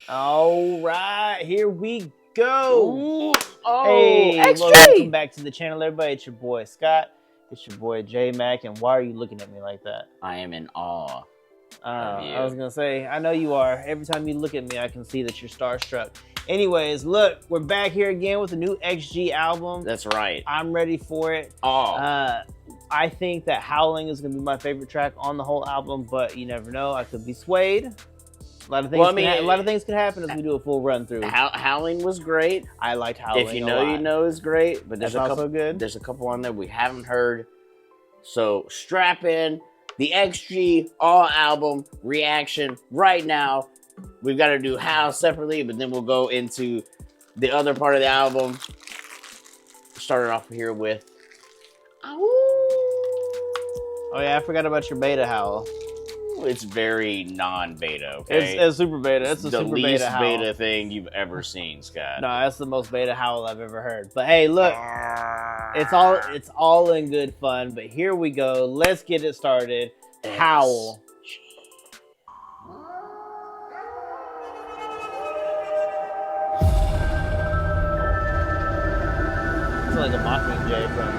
All right, here we go. Ooh. Oh, hey, XG. Welcome back to the channel, everybody. It's your boy Scott. It's your boy J Mac. And why are you looking at me like that? I am in awe. I was gonna say, I know you are. Every time you look at me, I can see that you're starstruck. Anyways, look, we're back here again with a new XG album. That's right. I'm ready for it. Oh. I think that Howling is gonna be my favorite track on the whole album, but you never know. I could be swayed. A lot of things. A lot of things could happen as we do a full run through. Howling was great. I liked Howling. If you know, you know is great. But there's That's also good. There's a couple on there we haven't heard. So strap in. The XG all album reaction right now. We've got to do How separately, but then we'll go into the other part of the album. Started off here with. Oh yeah, I forgot about your beta howl. It's very non-beta, okay? It's super beta. It's a the super least beta howl. beta thing you've ever seen, Scott. No, that's the most beta howl I've ever heard. But hey, look, it's all in good fun. But here we go. Let's get it started. Howl. It's like a Mockingjay from.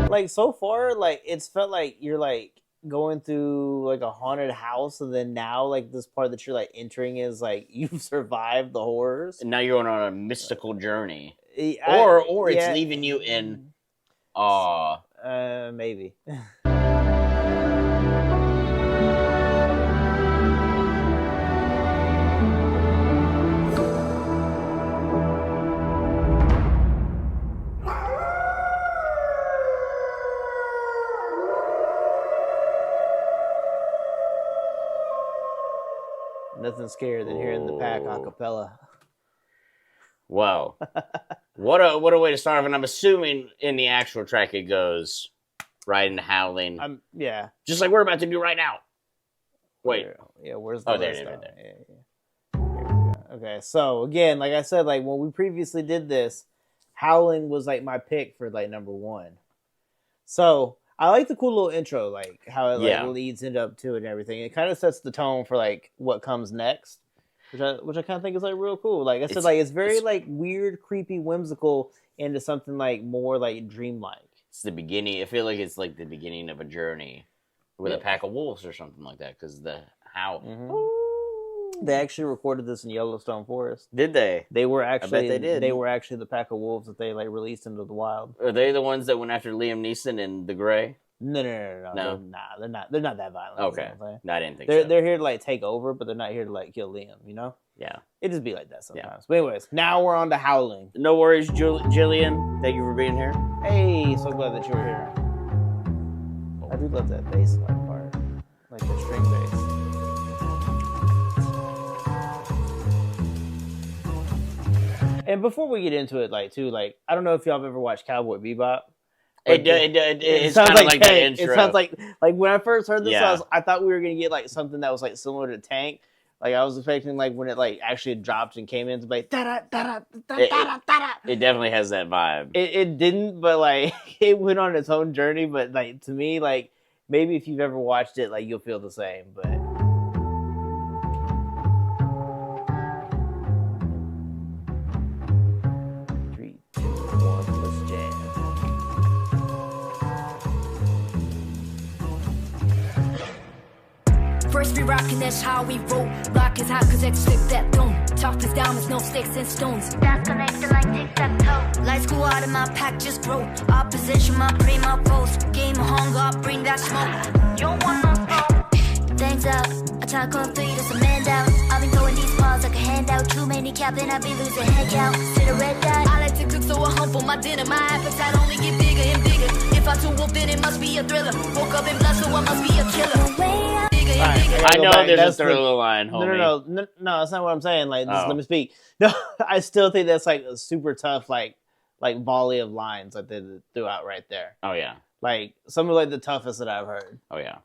Like so far, like it's felt like you're like going through like a haunted house, and then now like this part that you're like entering is like you've survived the horrors, and now you're going on a mystical journey, or it's leaving you in awe. Maybe. Nothing scarier than hearing the pack a cappella. Wow. what a way to start off. And I'm assuming in the actual track it goes right into Howling. Yeah. Just like we're about to do right now. Wait. Yeah, where's the there. Yeah. Okay, so again, like I said, like when we previously did this, Howling was like my pick for like number 1. So I like the cool little intro, like how it like leads up to it and everything. It kind of sets the tone for like what comes next, which I kind of think is like real cool. Like I said, like it's very like weird, creepy, whimsical into something like more like dreamlike. It's the beginning. I feel like it's like the beginning of a journey with a pack of wolves or something like that. Because the how they actually recorded this in Yellowstone Forest. Did they? They were actually. I bet they did. They were actually the pack of wolves that they like released into the wild. Are they the ones that went after Liam Neeson in The Gray? No. They're not that violent. Okay. No, I didn't think so. So. They're here to like take over, but they're not here to like kill Liam. You know? Yeah. It just be like that sometimes. Yeah. But anyways, now we're on to Howling. No worries, Jillian. Thank you for being here. Hey, so glad that you were here. I do love that bass line part, like the string bass. And before we get into it, like too, like I don't know if y'all have ever watched Cowboy Bebop. It sounds like the intro. It sounds like when I first heard this, I thought we were gonna get like something that was like similar to Tank. Like I was expecting like when it like actually dropped and came in to like da da da da da da. It definitely has that vibe. It didn't, but like it went on its own journey. But like to me, like maybe if you've ever watched it, like you'll feel the same. But. 3, 2, 1, let's jam. First we rockin', that's how we roll. Block is hot cause expect that don't. Talk is down with no sticks and stones. That's connected like tic-tac-toe. Lights go out and my pack just grow. Opposition, my primo post. Game of hunger, I'll bring that smoke. You don't want no smoke. Thanks out, I talk on 3, that's a man down. I've been throwing these balls like a handout. Too many out, then I be losing head count. See the red dot. I like to cook, so I humble my dinner. My appetite only get bigger and bigger. If I too wolf, then it must be a thriller. Woke up in blood, so I must be a killer. Bigger and bigger. I know there's a thriller line, homie. No, that's not what I'm saying. Like, just Oh. let me speak. No, I still think that's like a super tough, like volley of lines that they threw out right there. Oh yeah. Like some of like the toughest that I've heard. Oh yeah.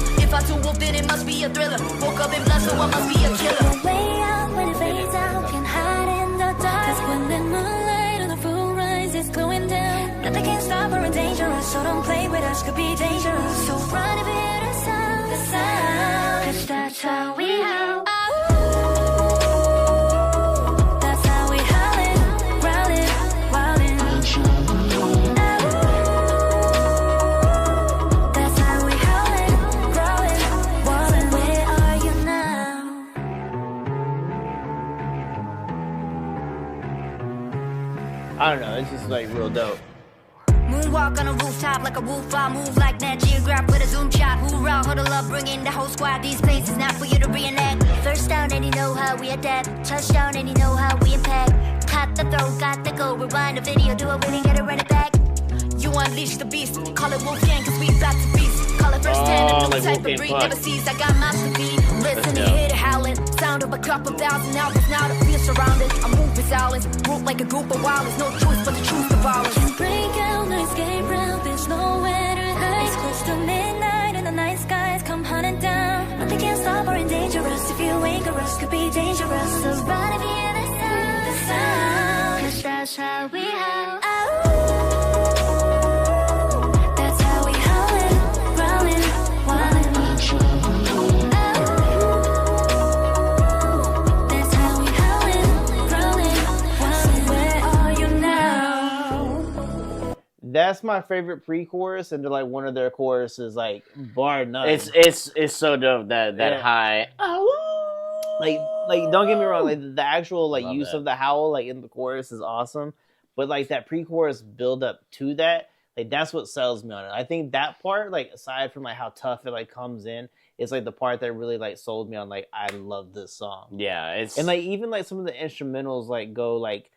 If I too wolf, then it must be a thriller. Woke up in blood, so I must be a killer. Way out when it fades out, can hide in the dark. 'Cause when the moonlight on the full rise is going down, nothing can stop her and dangerous. So don't play with us, could be dangerous. So run if you hear the sound, the sound. 'Cause that's how we howl. That's how we howlin', growlin', wildin'. That's how we howlin', growlin', wildin'. Where are you now? I don't know. It's just like real dope. Moonwalk on a rooftop like a wolf. I move like Nat Geograph with a zoom shot. Hoorah, huddle up, bringing the whole squad. These places not for you to reenact. First down and you know how we adapt. Touchdown and you know how we impact. Caught the throw, got the goal. Rewind the video, do it, really get it, run it back. You unleash the beast. Call it Wolfgang, 'cause we back to beast. Call it first hand, a new like type Wolfgang of breed. Puck. Never sees, I got mouths to feed. Listen to hear the howling. Sound of a couple thousand albums. Now to feel surrounded. I move with silence. Group like a group of wilders. No choice but to choose the violence. Can break out, no escape route. There's nowhere to hide. It's close to midnight and the night skies come hunting down. Nothing can stop or endanger us. If you anger us, could be dangerous. So run if you hear the sound, the sound. 'Cause that's how we howl. That's how we howlin', growlin', wildin'. That's how we howlin', growlin', wildin'. Where are you now? That's my favorite pre-chorus, and they're like one of their choruses, like bar none. It's so dope that Yeah. high. Like don't get me wrong, like the actual like Love use that. of the howl like in the chorus is awesome, but like that pre-chorus build up to that, like that's what sells me on it. I think that part, like aside from like how tough it like comes in, is like the part that really like sold me on like I love this song. Yeah, it's And like even like some of the instrumentals like go like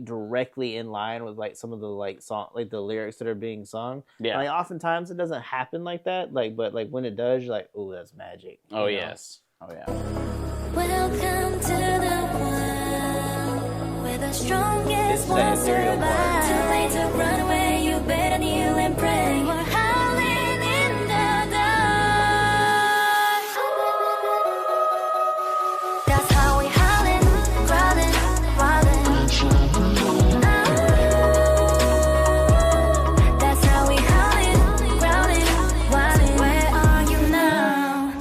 directly in line with like some of the like song like the lyrics that are being sung. yeah. Like oftentimes it doesn't happen like that. Like but like when it does, you're like, oh, that's magic. Oh you know? yes. Oh yeah. Welcome to the world where the strongest It's that will ethereal survive. Too late to run away, you better kneel and pray. We're howling in the dark. That's how we howling, growling, wildin'. That's how we howling, growling, wildin'. Where are you now?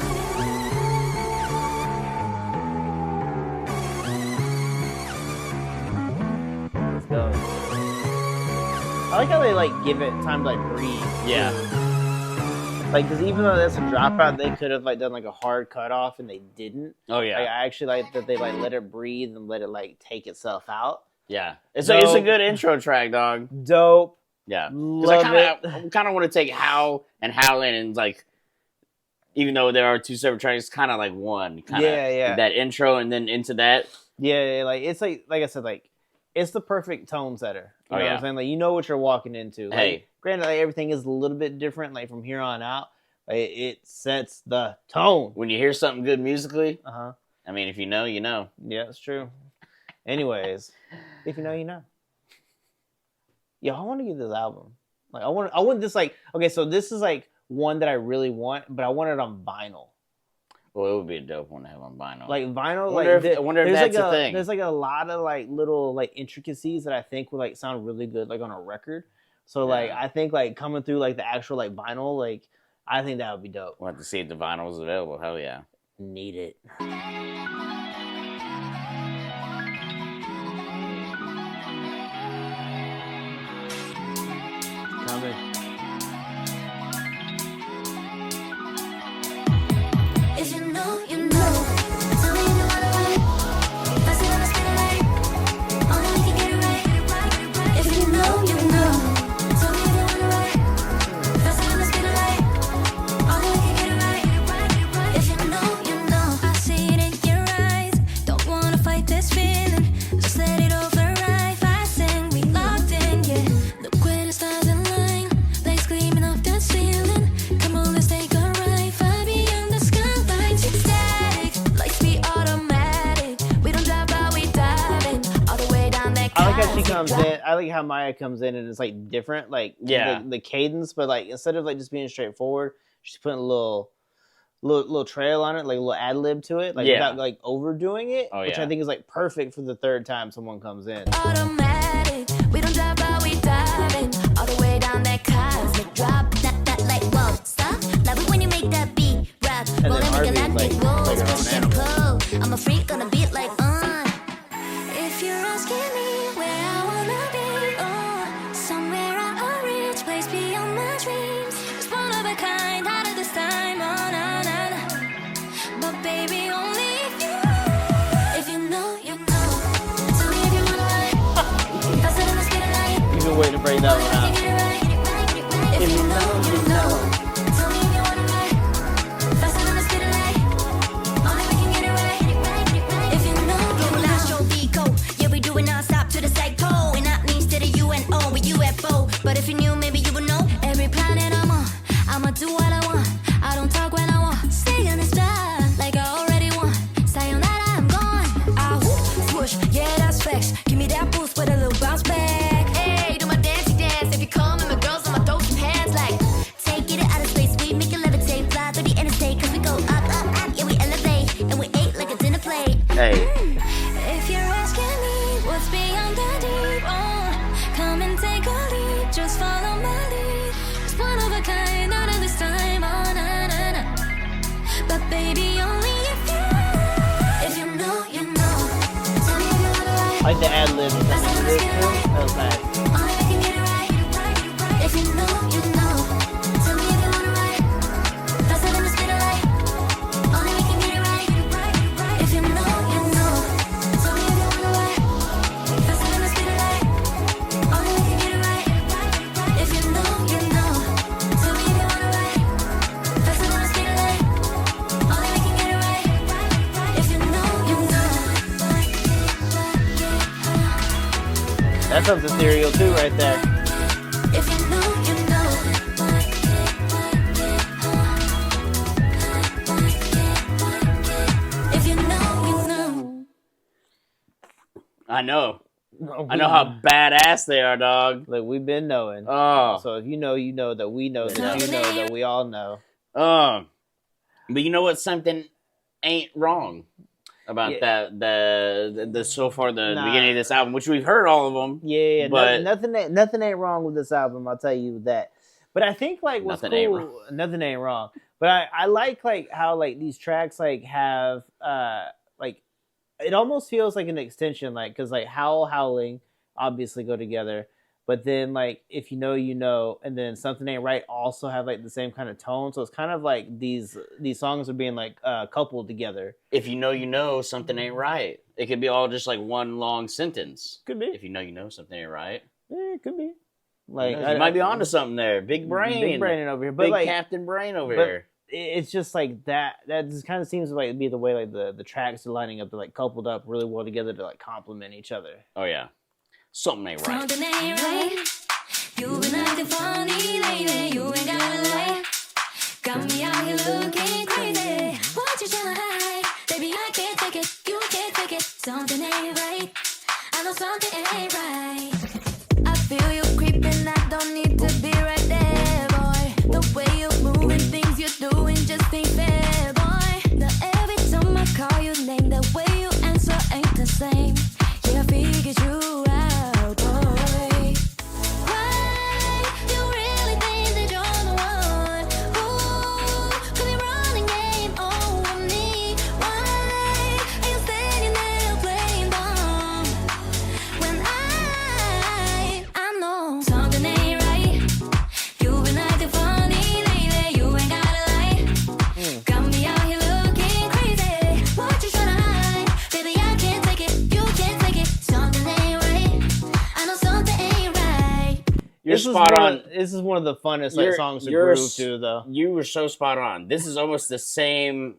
Let's go. I like how they like give it time to like breathe. Yeah. Like, because even though that's a dropout, they could have like done like a hard cutoff, and they didn't. Oh yeah. Like, I actually like that they like let it breathe and let it like take itself out. Yeah. It's a Dope. good intro track, dog. Dope. Yeah. 'Cause Love I kind of want to take Howl and Howlin' and like, even though there are two separate tracks, kind of like one. Kinda, Yeah. That intro and then into that. Yeah, like it's like I said, like it's the perfect tone setter. You Oh, know what yeah. I'm saying? Like you know what you're walking into. Like, Hey. granted, like, everything is a little bit different. Like from here on out, like, it sets the tone. When you hear something good musically, Uh-huh. I mean, if you know, you know. Yeah, it's true. Anyways, if you know, you know. Yo, I want to get this album. Like I want this like okay, so this is like one that I really want, but I want it on vinyl. Well, it would be a dope one to have on vinyl. Like vinyl, I wonder if there's that's like a thing. There's like a lot of like little like intricacies that I think would like sound really good like on a record. So like Yeah. I think like coming through like the actual like vinyl, like I think that would be dope. We'll have to see if the vinyl is available. Hell yeah. Need it. Coming. If you know, you know. Tell me you wanna ride. Fast enough to spin it right. Only we can get it right. If you know, you know. Tell me you wanna ride. Fast enough to spin it right. Only we can get it right. If you know, you know. I see it in your eyes. comes in. I like how Maya comes in and it's like different, like the cadence, but like instead of like just being straightforward, she's putting a little trail on it, like a little ad lib to it, like without like overdoing it, which I think is like perfect for the third time someone comes in. Automatic, we don't drive by, we diving all the way down that cosmic drop. That like whoa, stop. Love it when you make that beat rock. And then Harvey's like her own animal. I'm a freak on a beat like If you're asking me where I wanna be, somewhere out a rich place beyond my dreams. It's one of a kind, out of this time, nah. But baby, only if you know, you know. Tell me if you wanna ride. Pass it on the speed of light. You've been waiting to bring that one out. If you know, you know. Tell me if you wanna ride. Pass it on the speed of light. Only we can get it right. If you know, you know. Show Vico. Yeah, we do it non-stop to the psycho. And not means to the UNO with UFO. But if you knew, maybe you would know. Every planet I'm on, I'ma do what I want. I don't talk when I want. Stay on this drive like I already won. Say on that I'm gone. Ah, swoosh, yeah, that's facts. Give me that boost with a little bounce back. Hey, do my dancey dance. If you come and my girls on my dope pants, like take it out of space. We make it levitate, fly through the interstate. Cause we go up, yeah, we elevate. And we ate like a dinner plate. Hey. If you're asking me what's beyond the deep, come and take a lead. Just follow my lead. It's one of a kind, out of this time, nah. But baby, only if you know, you know. Tell me if you wanna ride. I like the ad lib. That was nice. Only we can get it right. If you know, you know. Tell me if you wanna ride. Pass it in the speed of light. Only we can get it right. If you know, you know. Tell me if you wanna ride. Pass it in the speed of light. Only we can get it right. If you know, you know. Tell me if you wanna ride. Pass it in the speed of light. Only we can get it right. If you know, you know. That sounds ethereal too, right there. If you know, you know. If you know, you know. I know how badass they are, dog. Like we've been knowing. Oh. So if you know that we know that you know that we all know. But you know what? Something ain't wrong about that. The so far the beginning of this album, which we've heard all of them. Yeah, but nothing ain't wrong with this album. I'll tell you that. But I think like what's Nothing cool, ain't wrong. nothing ain't wrong. But I like how like these tracks like have like it almost feels like an extension, like because like Howling obviously go together. But then, like, if you know, you know, and then Something Ain't Right also have, like, the same kind of tone. So it's kind of like these songs are being, like, coupled together. If you know, something ain't right. It could be all just, like, one long sentence. Could be. If you know, something ain't right. Yeah, it could be. Like, You might be onto something there. Big brain. Big brain over here. But Big like, Captain Brain over here. It's just, like, that just kind of seems to, like, be the way, like, the tracks are lining up. They're, like, coupled up really well together to, like, complement each other. Oh, yeah. Something ain't right. Something ain't right. You've been acting funny lately. You ain't got a lie. Got me out here looking crazy. What you tryna hide? Baby, I can't take it. You can't take it. Something ain't right. I know something ain't right. I feel you creeping. I don't need to be right there, boy. The way you're moving, things you're doing just ain't fair, boy. Now every time I call your name, the way you answer ain't the same. Yeah, I figured you out, boy. Why you really think that you're the one who could be running game over me? Why are you standing there playing dumb when I know something ain't right? You've been acting funny lately. You ain't got a lie. Got me out here looking crazy. What you tryna hide? Baby, I can't take it. You can't take it. Something ain't right. I know something ain't right. You're spot on. This is one of the funnest like, songs to you're groove to, though. You were so spot on. This is almost the same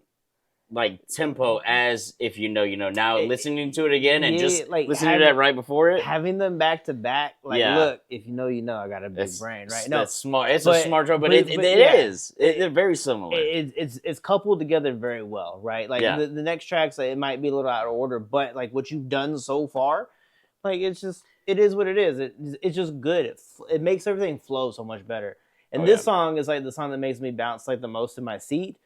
like tempo as If You Know, You Know. Now listening to it again and just like, listening to that right before it. Having them back to back, like, look, if you know, you know, I got a big brain, right? No, that's smart. It's a smart joke, but it is. They're very similar. It's coupled together very well, right? Like the next tracks, like, it might be a little out of order, but like what you've done so far, Like it is what it is. It's just good. It makes everything flow so much better. And this song is like the song that makes me bounce like the most in my seat.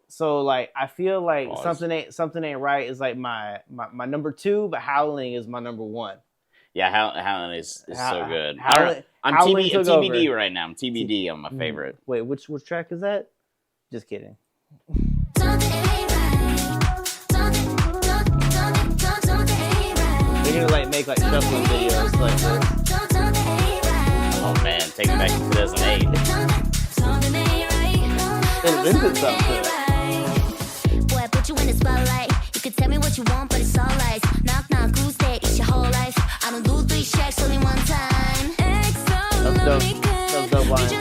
So like I feel like something ain't right is like my number 2, but Howling is my number 1. Yeah, Howling is so good. I'm Howling TBD right now. I'm TBD on my favorite. Wait, which track is that? Just kidding. We need to like make like shuffling videos like this. Oh man, take me back to 2008. It lends itself to it. Boy, I put you in the spotlight. You can tell me what you want, but it's all lies. Knock, knock, who's that? It's your whole life. I don't do 3 checks, only one time. Those dope lines too.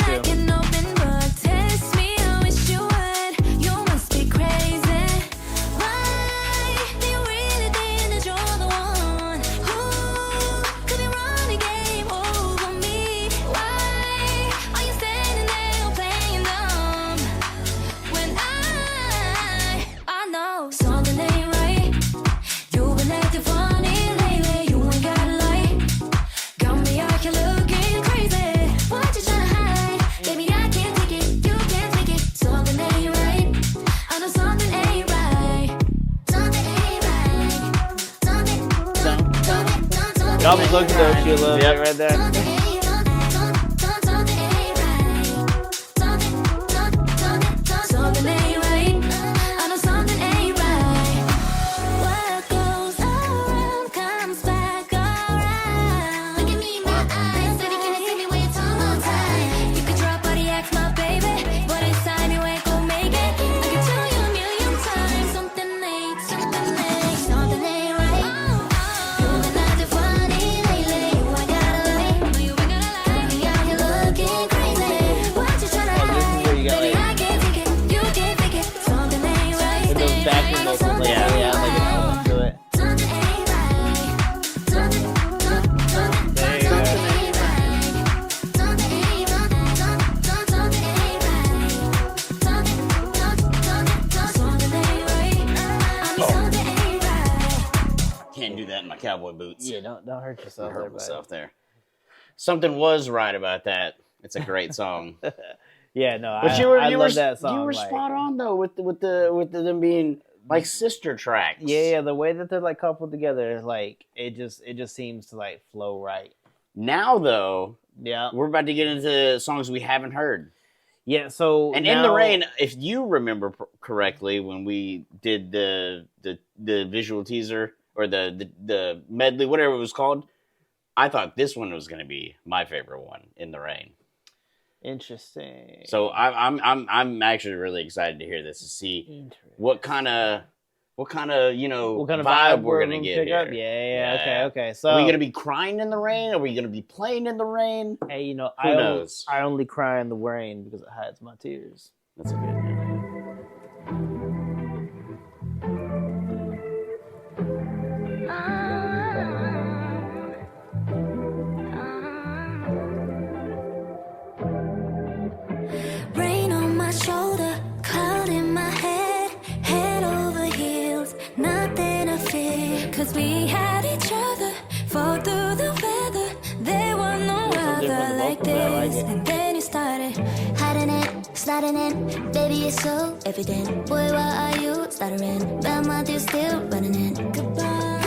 Y'all was looking at you a little bit right there. Cowboy boots. Yeah, don't hurt yourself. Don't hurt myself there. Something was right about that. It's a great song. Yeah, no, but I love that song. You were spot on though with them being like sister tracks. Yeah, the way that they're like coupled together, like it just seems to like flow right. Now though, yeah, we're about to get into songs we haven't heard. Yeah, so and now, In the Rain, if you remember correctly, when we did the visual teaser or the medley, whatever it was called, I thought this one was going to be my favorite one, In the Rain. Interesting. So I'm actually really excited to hear this to see what kind of vibe we're gonna get here. Yeah. Okay. So are we gonna be crying in the rain? Are we gonna be playing in the rain? Hey, who knows? I only cry in the rain because it hides my tears. That's a good one. Rain on my shoulder, cloud in my head, head over heels, nothing to fear. Cause we had each other, fall through the weather. There was no other like this. And then you started hiding it, sliding in. Baby, it's so evident. Boy, why are you stuttering? But my dude's still running in. Goodbye,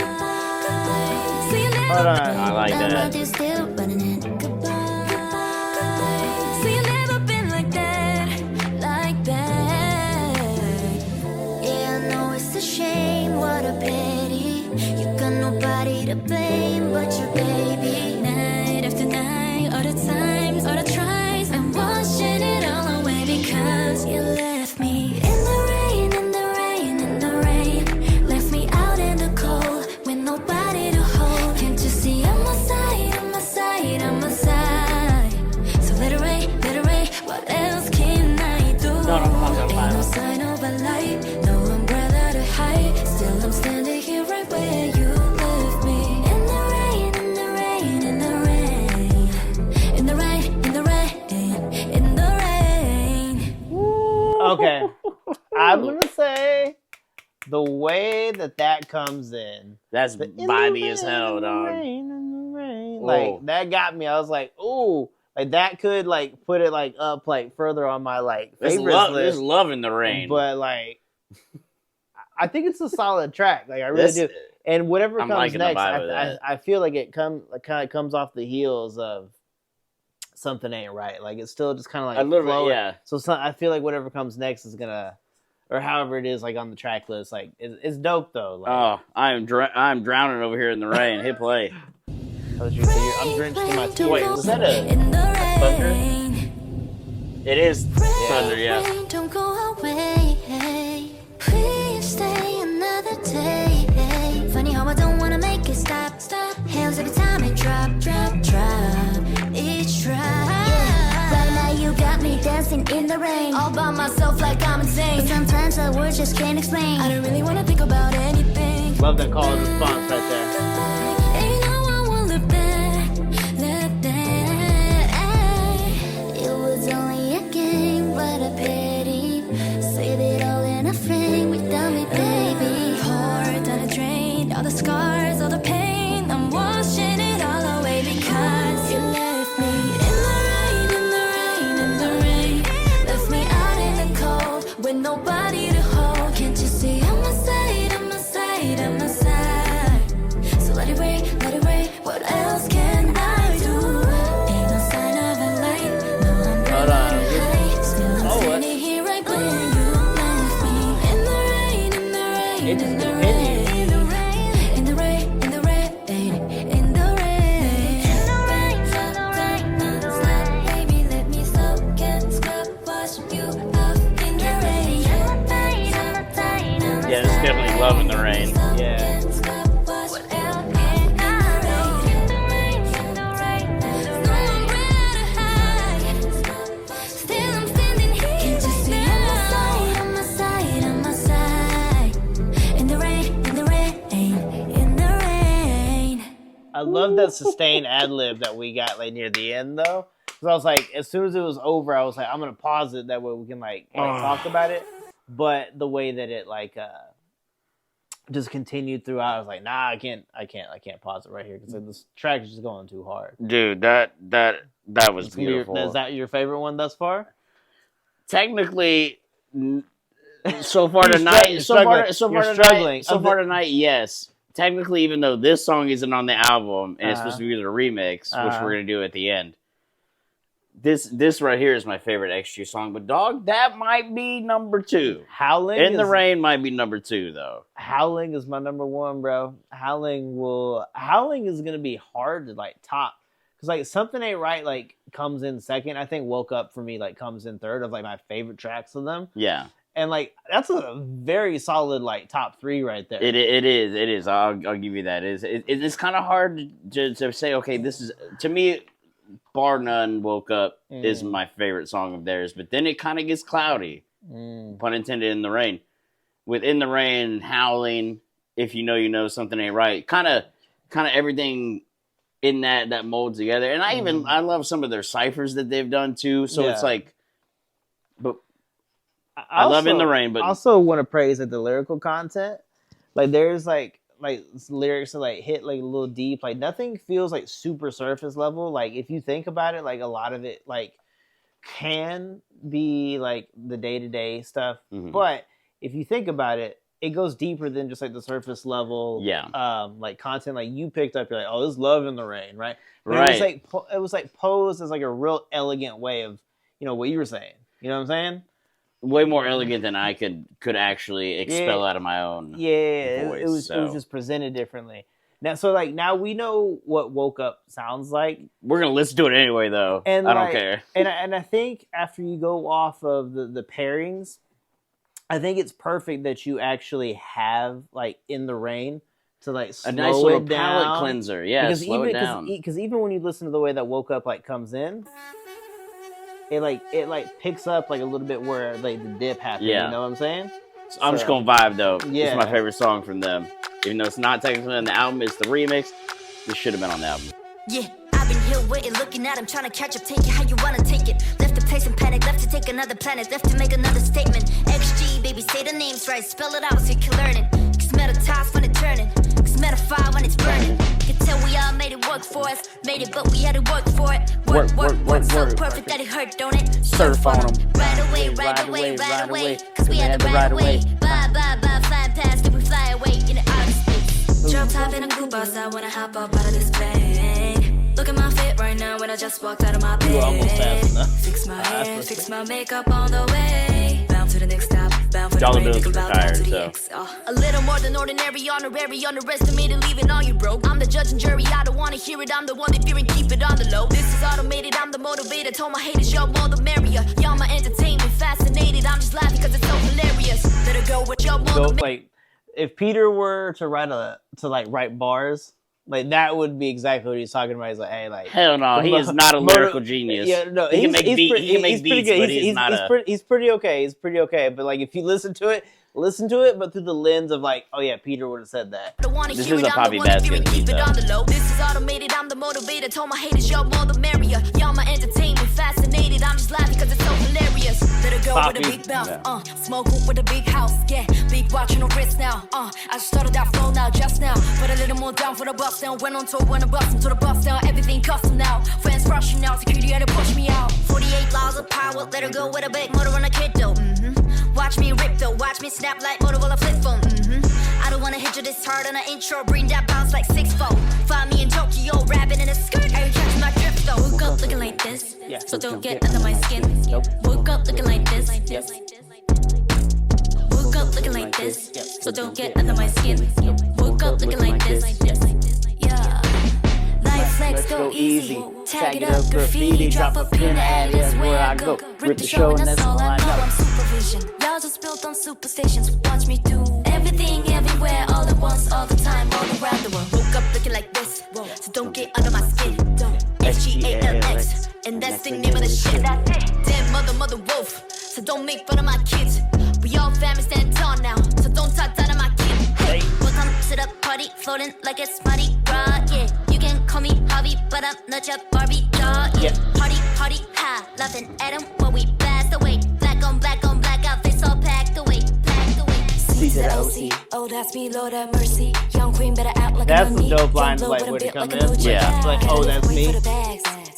goodbye. So you never Hold on. I like but that. my dude's still running in. Goodbye, goodbye. So you never been like that, like that. Yeah, I know it's a shame, what a pity. You got nobody to blame but your baby. Night after night, all the times, all the tries, I'm washing it all away because you left me in the rain, in the rain, in the rain. Left me out in the cold with nobody to hold. Can't you see I'm my side, I'm my side, I'm my side. So let it rain, what else can I do? Ain't no sign of a light, no umbrella to hide. Still I'm standing here right where you left me. In the rain, in the rain, in the rain, in the rain. the way that comes in. That's vibey as hell, dog. Like that got me. I was like, ooh, like that could like put it like up like further on my like favorites list. Just love in the rain. But like, I think it's a solid track. Like I really do. And whatever comes next, I feel like it kind of comes off the heels of Something Ain't Right. Like it's still just kind of like a little flowing. bit, yeah. So I feel like whatever comes next is gonna, or however it is, like on the track list, like it's dope though. Like, I'm drowning over here in the rain. Hit play. I'm drenched in my tears. Wait, was that a thunder? It is thunder, yeah. Don't go away. Please stay another day. Funny how I don't wanna make it stop. Hands every time it drop. It's drop. Right now you got me dancing in the rain. All by myself like I'm insane. But sometimes the words just can't explain. I don't really wanna think about anything. Love that call and response right there. All the scars, all the pain, I'm washing it all away because you left me in the rain. Left me out in the cold with nobody to hold. Can't you see I'm a side. So let it rain, what else can I do? Ain't no sign of a light, no I'm high. Still I'm standing here right when you left me in the rain. Definitely loving the rain. Yeah. I love that sustained ad lib that we got like near the end though. Because I was like, as soon as it was over, I was like, I'm gonna pause it that way we can like talk about it. But the way that it like just continued throughout, I was like, nah, I can't pause it right here because this track is just going too hard. Dude, that was beautiful. Is that your favorite one thus far? Technically, so far tonight, yes. Technically, even though this song isn't on the album and it's supposed to be the remix, which we're gonna do at the end. This right here is my favorite XG song, but dog, that might be number 2. Howling in the Rain might be number 2 though. Howling is my number 1, bro. Howling is gonna be hard to like top because like Something Ain't Right like comes in second. I think Woke Up for me like comes in third of like my favorite tracks of them. Yeah. And like that's a very solid like top 3 right there. It is. I'll give you that. It's kind of hard to say. Okay, this is to me, bar none. Woke Up is my favorite song of theirs. But then it kind of gets cloudy. Pun intended. In the Rain, with In the Rain, Howling. If you know, you know. Something Ain't Right. Kind of everything in that molds together. And I love some of their ciphers that they've done too. So it's like, but. I love In the Rain, but I also want to praise like the lyrical content. Like there's like lyrics that like hit like a little deep. Like nothing feels like super surface level. Like if you think about it, like a lot of it like can be like the day-to-day stuff. But if you think about it, it goes deeper than just like the surface level. Like content like you picked up. You're like, oh, this Love in the Rain, right? But right. It was like posed as like a real elegant way of what you were saying. You know what I'm saying? Way more elegant than I could actually expel out of my own voice. It was just presented differently. Now we know what Woke Up sounds like. We're gonna listen to it anyway, though. And I don't care. And I think after you go off of the pairings, I think it's perfect that you actually have like In the Rain to like slow a nice little it down. palate cleanser. Yeah, slow it down. Because even when you listen to the way that Woke Up like comes in. It picks up like a little bit where like the dip happens. Yeah. You know what I'm saying? So I'm just gonna vibe though. Yeah. It's my favorite song from them. Even though it's not technically on the album, it's the remix. This should have been on the album. Yeah, I've been here waiting, looking at him, trying to catch up, take it how you wanna take it. Left the Hesitation, panic, left to take another planet, left to make another statement. XG, baby, say the names right, spell it out so you can learn it. Cause metatize when it's turning, cause metafire when it's burning. You can tell we all made it work for us, made it, but we had to work for it. Work, so perfect that it hurt, don't it? Surf on them. Right away, cause we had the right away. Bye, flying past, then we fly away in the outer space. Drop top in a coupe outside when I hop up out of this plane. Look at my fit right now when I just walked out of my bed. You were almost fast enough. Fix my hair, fix my makeup on the way. Bound to the next stop, bound for Y'all the are break, built bound retired, to the so. X. A little more than ordinary, honorary, underestimated, leaving all you broke. I'm the judge and jury, I don't wanna hear it. I'm the one that fear and keep it on the low. This is automated, I'm the motivator. Told my haters, y'all more the merrier. Y'all my entertainment, fascinated. I'm just laughing cause it's so hilarious. Let it go with y'all more the Like, if Peter were to write bars, like that would be exactly what he's talking about. He's like, hey, like, Hell no, he is not a lyrical genius. Yeah, no, he can make beats, pretty good. but he's not he's pretty okay. He's pretty okay. But like, if you listen to it, but through the lens of like, oh yeah, Peter would have said that. This is a Poppy Basket beat, though. This is automated, I'm the motivator. Told my haters, y'all more the merrier. Y'all my entertainment, fascinated. I'm just laughing cause it's so hilarious. Let it go Poppy. with a big mouth, smoke with a big house, yeah. Big watch on the wrist now, I just started that flow now, just now. Put a little more down for the bus down. Went on tour, when I bust into the bus down. Everything custom now, friends rushing now. Security had to push me out. 48 laws of power, let her go with a big motor on a kid though. Watch me rip though, watch me snap like Motorola flip phone. I don't wanna hit you this hard on an intro, bring that bounce like 6-4. Find me in Tokyo, rapping in a skirt, I ain't catching my drift though. Woke up looking like this, so don't get under my skin. Woke up looking like this. Woke up looking like this, so don't get under my skin. Woke up looking like this. Yeah. Life flex go easy, tag it up, graffiti, drop a pin, add is where I go. Rip the show and that's all I know. I'm supervision, y'all just built on superstations. Watch me do everything, everywhere, all at once, all the time, all around the world. Woke up looking like this, so don't get under my skin. SGALX, and that's the name of the shit. Damn mother wolf, so don't make fun of my kids. We all family stand tall now, so don't talk down on my kid. Hey, welcome to the party, floating like it's Mardi Gras, yeah. You can call me Harvey, but I'm not your Barbie doll, yeah. Party, ha, laughing at him while we blast away. Black on black, outfits all packed away. C to the OC, oh that's me, Lord have mercy. Young queen better act like That's a the me. dope line, Young like, blow, when it but I'm come built like in. a Yeah. It's like, oh, that's me.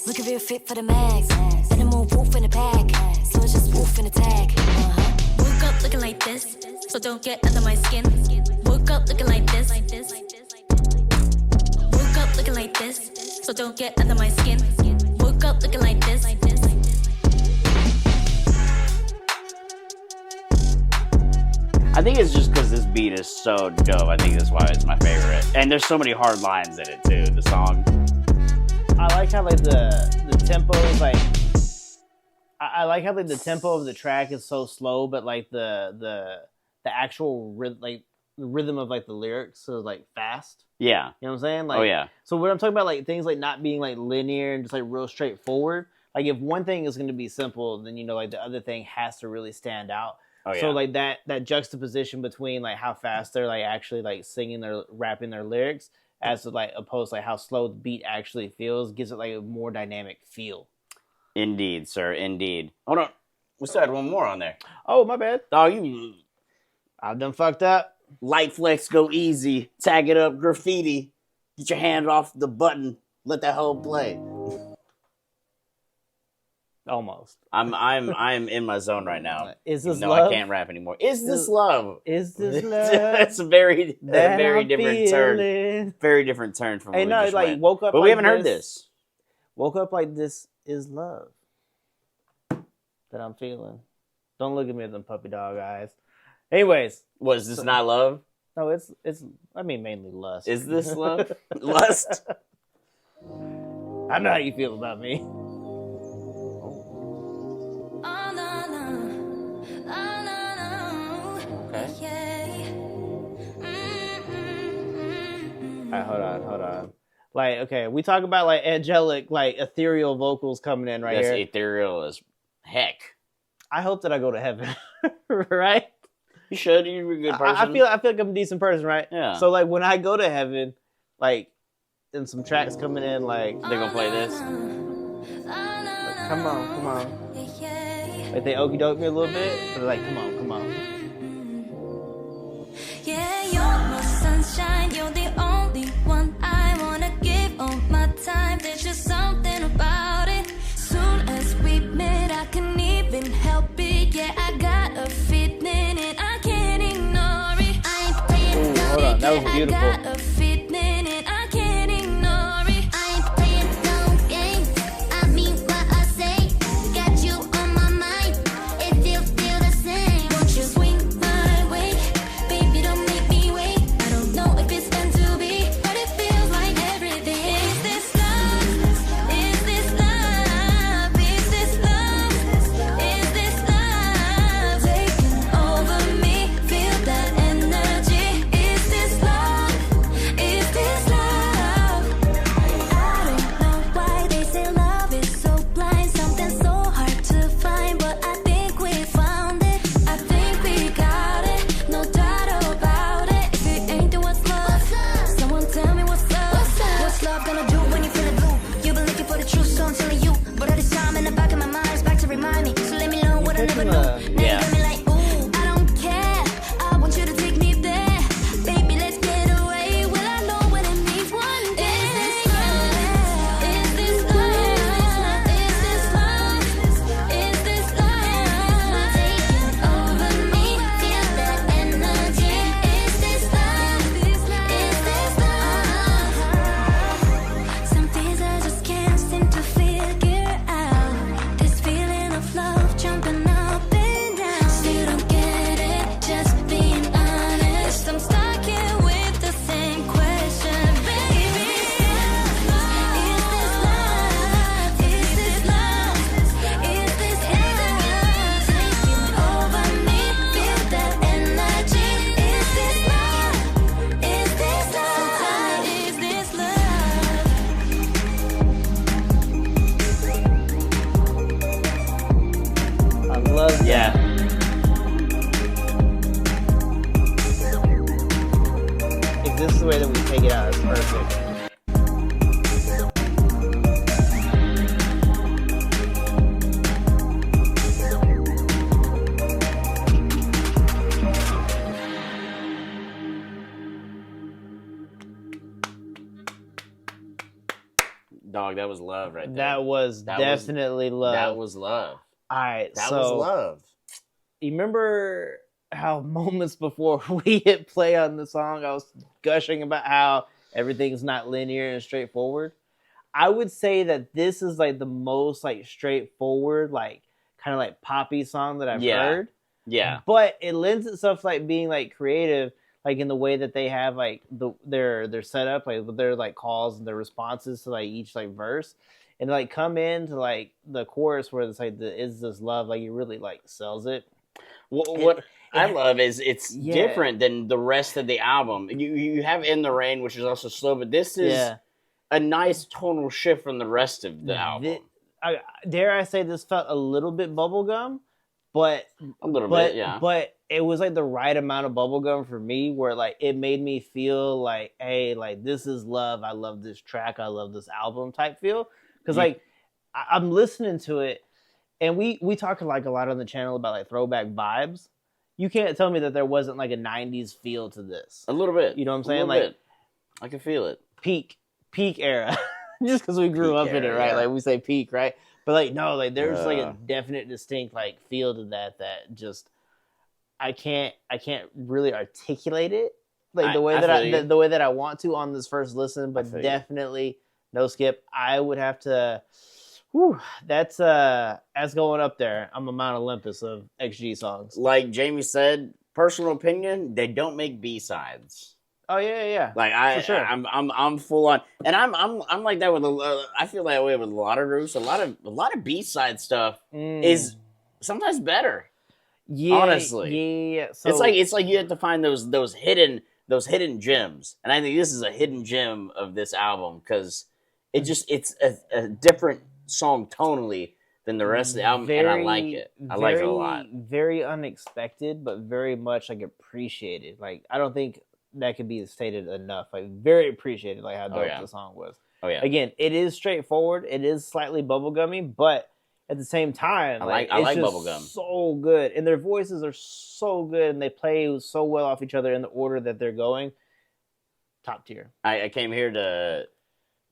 Looking real fit for the mags. Animal wolf in the pack, so it's just wolf in the tag. Woke up looking like this, so don't get under my skin. Woke up looking like this. Woke up looking like this, so don't get under my skin. Woke up looking like this. I think it's just because this beat is so dope. I think that's why it's my favorite. And there's so many hard lines in it too. The song. I like how like the tempo is like. I like how like the tempo of the track is so slow, but like the actual the rhythm of like the lyrics is like fast. Yeah. You know what I'm saying? Like, Oh yeah. So when I'm talking about like things like not being like linear and just like real straightforward, like if one thing is going to be simple, then you know like the other thing has to really stand out. Oh yeah. So like that juxtaposition between like how fast they're like actually like rapping their lyrics as to like opposed to like how slow the beat actually feels gives it like a more dynamic feel. Indeed, sir. Indeed. Hold on. We still had one more on there. Oh, my bad. Oh, you I've done fucked up. light flex go easy. Tag it up, graffiti. Get your hand off the button. Let that hoe play. Almost. I'm in my zone right now. Is this no, love? I can't rap anymore. Is this love? Is this love? That's a very I'm different turn. feeling? Very different turn from Hey, what we no, just like went. woke up. But like we haven't heard this. Woke up like this is love that I'm feeling. Don't look at me with them puppy dog eyes. Anyways, Was this not love? no, it's. I mean, mainly lust. Is this love? Lust? I know how you feel about me. Okay. Alright, hold on. Like, okay, we talk about like angelic, like ethereal vocals coming in right That's here. ethereal as heck. I hope that I go to heaven, right? You should. You're a good person. I feel like I'm a decent person, right? Yeah. So like when I go to heaven, like, and some tracks coming in, like they're gonna play this. come on. Like they okie doke me a little bit, but like, come on, come on. Yeah, you're my sunshine, you're the only one I wanna give all my time. There's just something about it. Soon as we met, I couldn't even help it. Yeah, I got a feeling and I can't ignore it. I ain't playing Hold on, that was beautiful. I got a feeling and I can't ignore it. I ain't playing no games. I mean what I say. Got you on my mind. If you feel the same, won't you swing my way? Baby, don't make me wait. I don't know if it's meant to be, but it feels like everything. Is this love? Is this love? Is this love? Is this love? Taking over me, feel that energy. Is this love? Is this love? I don't know why they say love is so blind, something so hard to find, but I think we found it. I think we got it, no doubt about it. If it ain't, then what's love? Someone tell me what's love? What's love gonna do when you feel blue? You've been looking for the truth, so I'm telling you. But all this time in the back of my mind is back to remind me. So let me know what I never knew. Now you Yeah. got me like, ooh, I don't care. I want you to take me there. Baby, let's get away. Will I know what it means one day? Is this love? Is this love? Is this love? Is this love? Taking over me, feel that energy. Is this love? Is this love? Some things I just can't seem to figure out. This feeling of love jumping up and down. Still don't get it, just being honest. I'm stuck here with the same question, baby. Is this love? Is this love? Is this love? Taking over me, feel that energy. Is this love? Is this love? Is this love? I love that. Yeah. If this is the way that we take it out, it's perfect. Dog, that was love right there. That was That was- definitely love. That was love. All right, That so was love. you remember how moments before we hit play on the song, I was gushing about how everything's not linear and straightforward. I would say that this is like the most like straightforward, like kind of like poppy song that I've Yeah. heard. Yeah. But it lends itself like being like creative, like in the way that they have like their setup, like with their like calls and their responses to like each like verse, and like come into like the chorus where it's like the is this love, like it really like sells it. What I love is it's Yeah. different than the rest of the album. You have In the Rain, which is also slow, but this is Yeah. a nice tonal shift from the rest of the album. Dare I say this felt a little bit bubblegum, but A little bit, yeah. But it was like the right amount of bubblegum for me where like it made me feel like, hey, like this is love. I love this track. I love this album type feel. Because like I'm listening to it, and we talk like a lot on the channel about like throwback vibes. You can't tell me that there wasn't like a 90s feel to this. A little bit. You know what I'm A saying? little Like bit. I can feel it. peak era. Just because we grew Peak up in it, era, right? yeah. Like we say peak, right? But like no, like there's like a Uh. definite distinct like feel to that just I can't really articulate it like the way I that feel you. the way that I want to on this first listen, but feel you. definitely no skip. I would have to that's going up there. I'm a Mount Olympus of XG songs. Like Jamie said, personal opinion, they don't make B-sides. Oh yeah. Like For sure. I'm full on, and I'm like that with I feel that way with a lot of groups. A lot of B-side stuff is sometimes better. Yeah, honestly. yeah. So It's like you have to find those hidden gems, and I think this is a hidden gem of this album because it's a different song tonally than the rest of the album, and I like it. I like it a lot. Very unexpected, but very much like appreciated. Like I don't think that could be stated enough. Like very appreciated, like how dope yeah. the song was. Oh yeah, Again, it is straightforward. It is slightly bubblegummy, but at the same time, I it's like just Bubblegum. so good, and their voices are so good, and they play so well off each other in the order that they're going. Top tier. I came here to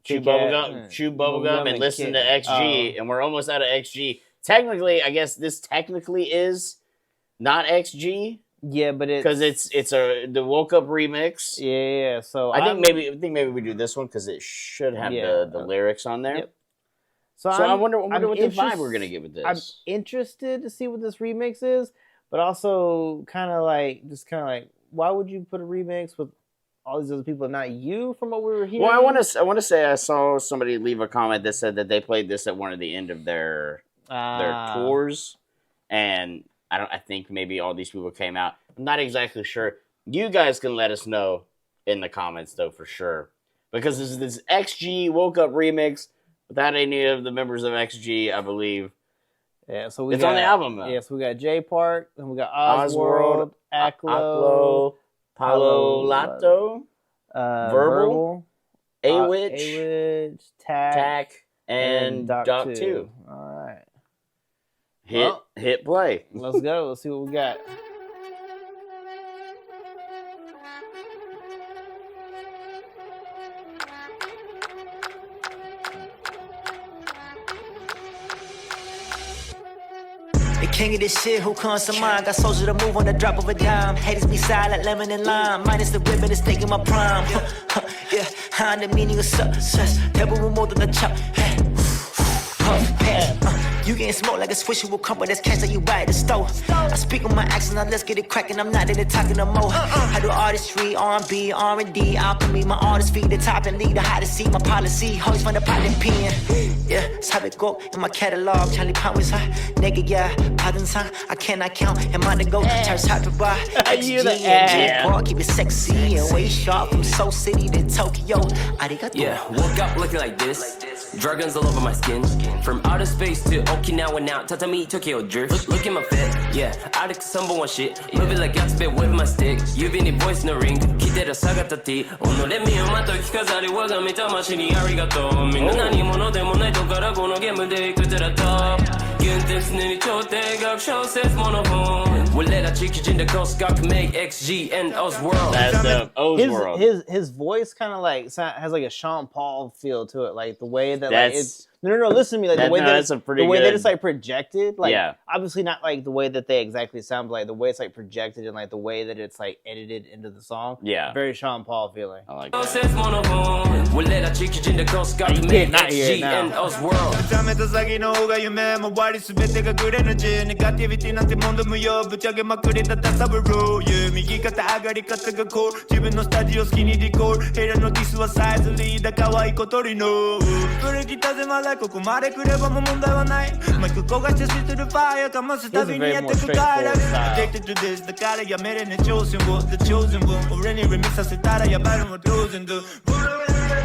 chew Kit Kat, bubblegum, and listen to XG, and we're almost out of XG. Technically, I guess this technically is not XG. Yeah, but because it's the Woke Up remix. Yeah. So I think maybe we do this one because it should have the lyrics on there. Yep. So I wonder what the vibe we're gonna get with this. I'm interested to see what this remix is, but also kind of like why would you put a remix with all these other people, not you? From what we were hearing. Well, I want to say I saw somebody leave a comment that said that they played this at one of the end of their tours, and I think maybe all these people came out. I'm not exactly sure. You guys can let us know in the comments though for sure, because this is this XG Woke Up remix without any of the members of XG, I believe. Yeah, so it's on the album though. Yeah, so we got J Park, then we got Osworld, Aklo, Palo Lato, Verbal, A-Witch, Tack, and Doc 2. All right. Hit play. Let's go. Let's see what we got. King of this shit, who comes to mind? Got soldier to move on the drop of a dime. Haters be side like lemon and lime. Minus the ribbon, it's taking my prime. Yeah, behind the meaning of success. Devil with more than a chop. Puff, pass. You getting smoked like a swisher will crumble. That's cash that you buy at the store. I speak on my accent, now let's get it cracking. I'm not in the talking no more. I do artistry, R&B, R&D, alchemy. My artist feed the top and lead the hottest seat. My policy, always find a pilot pen. Yeah, sabi go in my catalog. Charlie Pound was high. Nigga, yeah, 받은 상. I cannot count. And mine to go. Charles Harper by XG and J-Park. Keep it sexy and way sharp. From Seoul City to Tokyo. Arigato. Yeah, woke up looking like this. Dragons all over my skin. From outer space to Okinawa now. Tatami Tokyo drift. Look at my fit. Yeah, I like some one shit. Move it like I spit with my stick. You've been in voice no ring. 来てる下がったT。己身をまとい着飾り我が身魂にありがとう。みんな何者でもないとからこのゲームでいくつらと。原点常に頂点学小説モノフォン。俺ら地球人でコス学 make XG and Osworld. That's the Osworld. His voice kind of like has like a Sean Paul feel to it, like the way that like it's. No, listen to me. Like the way that it's like projected, like obviously not like the way that they exactly sound, but like the way it's like projected and like the way that it's like edited into the song. Yeah, very Sean Paul feeling. I like that. You can't not hear it now. He's a very more straightforward style. Addicted to this, the cara ya mere ne chosen one, the chosen one. Already remix aceptara ya para no chosen do.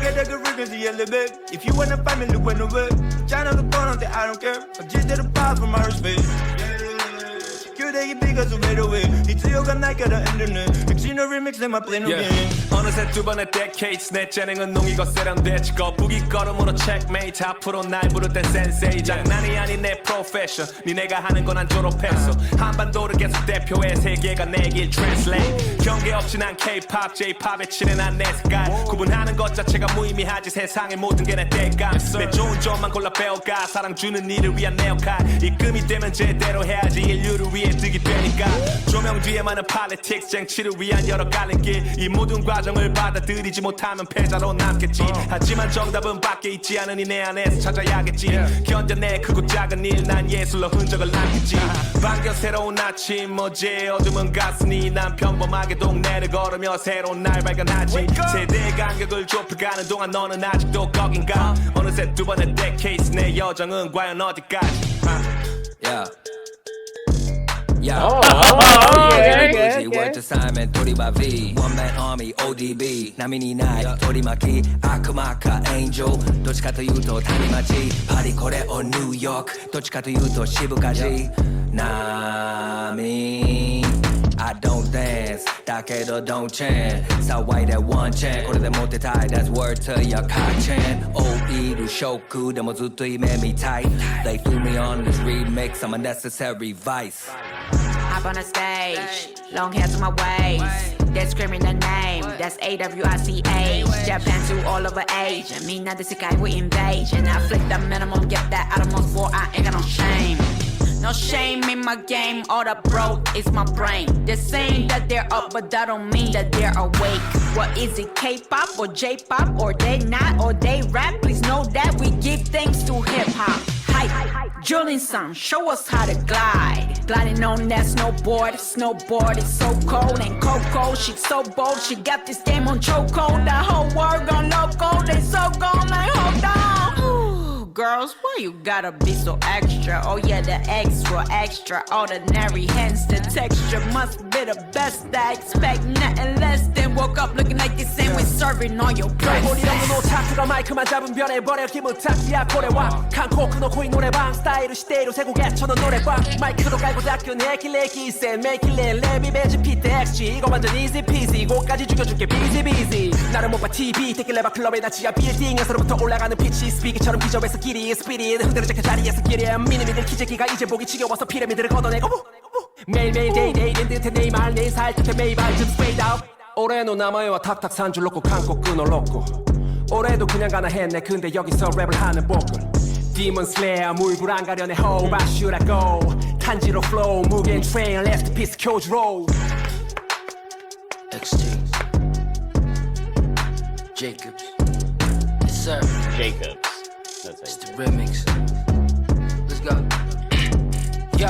Get a good frequency elevate. If you want a family, when away. China the phone, I don't care. I just did a part from outer space. 되게 비가 좀 내려와 이틀여가 날 가라 엔드는 엑시너 리믹스 내 맛 플레이는 게임 어느새 두 번의 decades 내 재능은 농이고 세련됐지 거북이 걸음으로 checkmate 앞으로 날 부를 땐 센세이 장난이 아닌 내 profession 니네가 하는 건 안 졸업했어 한반도를 계속 대표해 세계가 내 길 translate 경계 없이 난 K-pop, J-pop에 치는 난 내 색깔 구분하는 것 자체가 무의미하지 세상의 모든 게 내 때감 내 좋은 점만 골라 배워가 사랑 주는 이를 위한 내 역할 입금이 되면 제대로 해야지 인류를 위해 뜨기 되니까 조명 뒤에 많은 politics 쟁취를 위한 여러 갈림길 이 모든 과정을 받아들이지 못하면 패자로 남겠지 하지만 정답은 밖에 있지 않으니 내 안에서 찾아야겠지 견뎌내 크고 작은 일 난 예술로 흔적을 남기지 반겨 새로운 아침 어제 어둠은 갔으니 난 평범하게 동네를 걸으며 새로운 날 발견하지 세대의 간격을 좁혀가는 동안 너는 아직도 거긴가 어느새 두 번의 decades 내 여정은 과연 어디까지 Yeah. Okay. Word assignment, Toriba V. One man army, ODB. 나민이 나이, 도리마키, 아크마카, angel. どっちかというと谷町、パリコレ or New York. どっちかというと渋カジ。ナミ。I don't dance. 딱해도 don't change 사와이 that one chain 고래대 못해 tie that's word to your cockchain 오이루 쇼크 데모 뚜뚜 이메 me tight They threw me on this remix I'm a necessary vice Hop on a stage, long hair to my waist. They're screaming the name, that's AWICH. Japan to all over Asia. Me not the guy we invasion. I flick the minimum, get that out of my for I ain't got no shame. No shame in my game, all the broke is my brain. They're saying that they're up, but that don't mean that they're awake. What is it, K-pop or J-pop, or they not, or they rap? Please know that we give thanks to hip-hop. Hype, Julian son, show us how to glide. Gliding on that snowboard, snowboard is so cold. And Coco, she's so bold, she got this game on chokehold. The whole world gone loco, they so gone like hold on. Ooh, girls, why you gotta be so extra? Oh yeah, the extra, extraordinary. Hence the texture must be the best. I expect nothing less than woke up looking like this sandwich serving on your breast. 차트가 마이크만 잡은 변해버려 기무탁이야 고래와 칸코 끊어고 이 노래방 스타일을 시대로 세고 개쳐놓은 노래방 마이크도 깔고 닦여내 길래 기세 메이킬래 랩이 매직 피트 XG 이거 완전 easy peasy 이곳까지 죽여줄게 busy busy 나를 못봐 TV 데킬레바 클럽에 나 지하 빌딩에서부터 올라가는 피치 스피기처럼 기저에서 길이 스피릿 흔들어 제껴 자리에서 길이 미니미들 기재기가 이제 보기 지겨워서 피라미드를 걷어내고 매일매일 데이데이 된 듯해 네이말 내일 살 듯해 매일발 좀 스페이드 아웃 올해는 남아요와 탁탁 산 줄 놓고 칸코 끊어놓고 올해도 그냥 가나 했네 근데 여기서 랩을 하는 복근 Demon Slayer 물불 안 가려내 How about should I go 탄지로 flow 무게인 train left piece 교주 roll XG Jacobs Yes sir Jacobs. That's It's it. the remix Let's go Yo,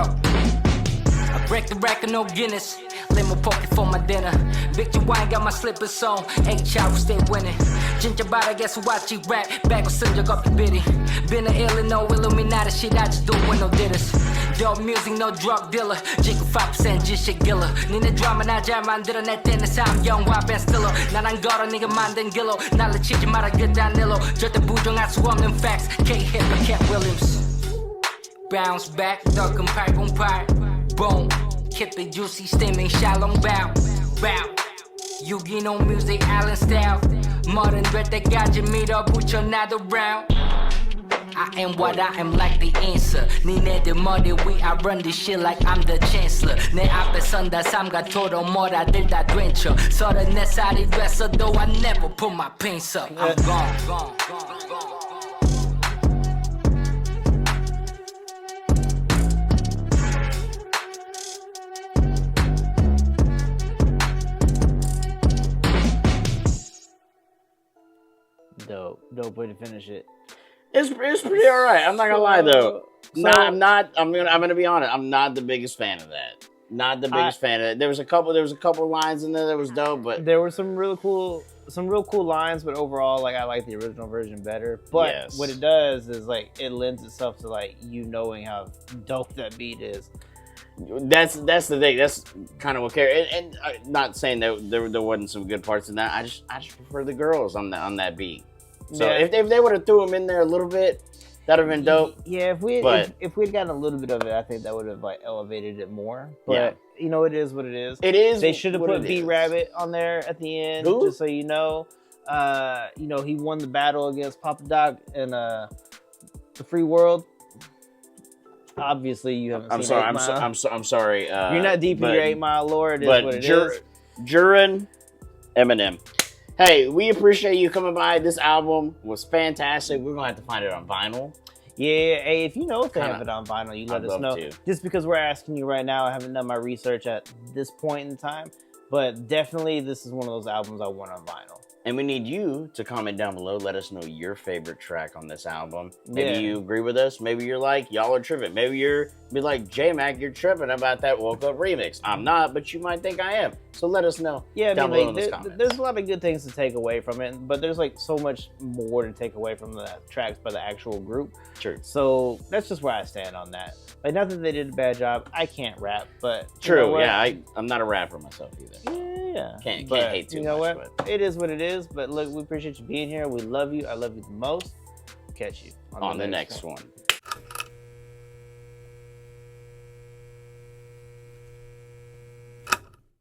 I break the record, no Guinness. Limo pocket for my dinner. Victor wine got my slippers on. H.I. stay winning. Ginger bada guess who watch it rap. Back with Sinjak up the bitty. Been a Illinois Illuminati shit. I just do when no ditters. Dope music, no drug dealer. Jigo 5% G shit killer. 니네 드라마 나 잘 만들어낼 때는 삶 영화 밴 스틸러. 나랑 걸어 네가 만든 길로. 날로 치지 마라 그딴 일로. 절대 부정할 수 없는 facts. K-Hip, Cat Williams. Bounce back, duckin' pipe on pipe. Boom, hit the juicy steaming shallow bow. Bow, Yu-Gi-Oh music, Allen style. Modern red that got you meet up with another round. I am what I am like the answer. 니네들 머리 위 I run this shit like I'm the chancellor. 내 앞에 선다 삼가토록 뭐라들 다 된쳐. 34살이 됐어도 I never put my pants up. I'm gone. Dope way to finish it. It's pretty alright. I'm not gonna lie though. So- I'm gonna be honest. I'm not the biggest fan of that. Not the biggest fan of it. There was a couple lines in there that was dope, but There were some real cool lines, but overall, like I like the original version better. But Yes. what it does is like it lends itself to like you knowing how dope that beat is. that's the thing. That's kind of what cares. And not saying that there wasn't some good parts in that. I just prefer the girls on that beat. So Yeah. if they would have threw them in there a little bit, that'd have been dope. Yeah, But- if we'd gotten a little bit of it, I think that would have like elevated it more. But Yeah. you know, it is what it is. It is. They should have what put it B is. Rabbit on there at the end, Who? just so you know. He won the battle against Papa Doc in the free world. Obviously, you haven't I'm seen sorry. 8 I'm, Mile. I'm sorry. You're not deep in but- your 8 Mile lore. It is But what it is. Jurin, Eminem. Hey, we appreciate you coming by. This album was fantastic. We're gonna have to find it on vinyl. Yeah, hey, if you know if they have Kinda- it on vinyl, you let I'd us love know. to. Just because we're asking you right now, I haven't done my research at this point in time, but definitely this is one of those albums I want on vinyl. And we need you to comment down below. Let us know your favorite track on this album. Maybe Yeah. you agree with us. Maybe you're like, y'all are tripping. Maybe you're be like, J-Mac, you're tripping about that Woke Up remix. I'm not, but you might think I am. So let us know Yeah, down I mean, below in like, the comments. there's a lot of good things to take away from it, but there's like so much more to take away from the tracks by the actual group. True. So that's just where I stand on that. Like, not that they did a bad job. I can't rap, but you know True. what? Yeah, I'm not a rapper myself either. Yeah. Can't But hate too you know much, what? It is what it is. But look, we appreciate you being here. We love you. I love you the most. Catch you On the next one.